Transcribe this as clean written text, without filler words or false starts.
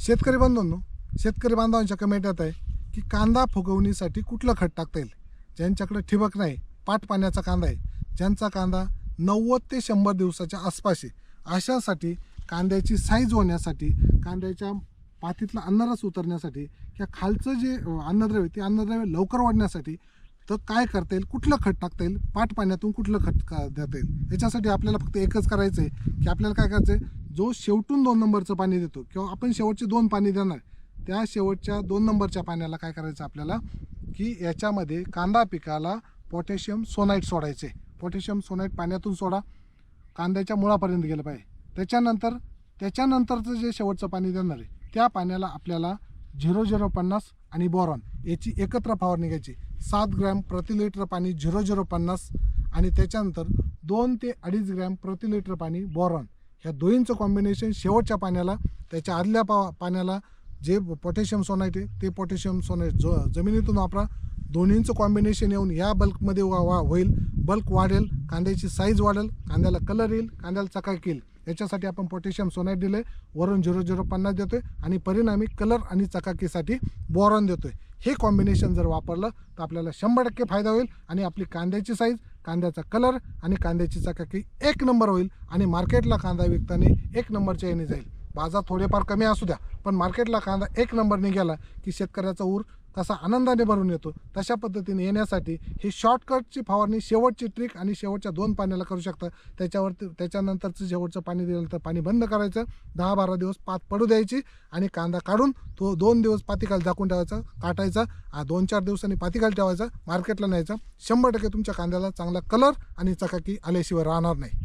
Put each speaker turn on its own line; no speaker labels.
शेतकरी बांधवांच्या कमेंट येत आहे की कांदा फुगवणीसाठी कुठलं खत टाकता येईल. ज्यांच्याकडे ठिबक नाही, पाट पाण्याचा कांदा आहे, ज्यांचा कांदा 90 ते 100 दिवसाच्या आसपास आहे, अशासाठी कांद्याची साईज होण्यासाठी, कांद्याच्या पातीतला अन्नरस उतरण्यासाठी किंवा खालचं जे अन्नद्रव्य ते अन्नद्रव्य लवकर वाढण्यासाठी तर काय करता येईल, कुठलं खत टाकता येईल, पाट पाण्यातून कुठलं खत देता येईल. याच्यासाठी आपल्याला फक्त एकच करायचं आहे की आपल्याला काय करायचं आहे, जो शेवटून 2 नंबरचं पाणी देतो किंवा आपण शेवटचे 2 पाणी देणार, त्या शेवटच्या 2 नंबरच्या पाण्याला काय करायचं आपल्याला की याच्यामध्ये कांदा पिकाला पोटॅशियम सोनाईट सोडायचे. पोटॅशियम सोनाईट पाण्यातून सोडा, कांद्याच्या मुळापर्यंत गेलं पाहिजे. त्याच्यानंतरचं जे शेवटचं पाणी देणार आहे त्या पाण्याला आपल्याला 0050 आणि बोरॉन याची एकत्र फवारणी घ्यायची. 7 ग्रॅम प्रति लिटर पाणी 0050 आणि त्याच्यानंतर 2 ते 2.5 ग्रॅम प्रति लिटर पाणी बोरॉन. ह्या दोन्हीचं कॉम्बिनेशन शेवटच्या पाण्याला, त्याच्या आदल्या पाण्याला जे पोटॅशियम सोनाईट आहे ते पोटॅशियम सोनाईट जमिनीतून वापरा. दोन्हींचं कॉम्बिनेशन येऊन या बल्कमध्ये होईल. बल्क वाढेल, कांद्याची साईज वाढेल, कांद्याला कलर येईल, कांद्याला चकाकी येईल. याच्यासाठी आपण पोटॅशियम सोनाईट दिले, वरून 0050 देतोय आणि परिणामी कलर आणि चकाकीसाठी बोरॉन देतोय. हे कॉम्बिनेशन जर वापरलं तर आपल्याला 100% फायदा होईल आणि आपली कांद्याची साईज, कांद्याचा कलर आणि कांद्याची चकाकी 1 नंबर होईल आणि मार्केटला कांदा विकताना 1 नंबरच्या याने जाईल. बाजार थोडेफार कमी असू द्या, पण मार्केटला कांदा 1 नंबरने गेला की शेतकऱ्याचा ऊर कसा आनंदाने भरून येतो, तशा पद्धतीने येण्यासाठी ही शॉर्टकटची फवारणी, शेवटची ट्रिक आणि शेवटच्या 2 पाण्याला करू शकता. त्याच्यानंतरचं शेवटचं पाणी दिल्यानंतर पाणी बंद करायचं, 10-12 दिवस पात पडू द्यायची आणि कांदा काढून तो 2 दिवस पातीखाली झाकून ठेवायचा, काटायचा, 2-4 दिवसांनी पातीखाली ठेवायचा, मार्केटला न्यायचा. 100% तुमच्या कांद्याला चांगला कलर आणि चकाकी आल्याशिवाय राहणार नाही.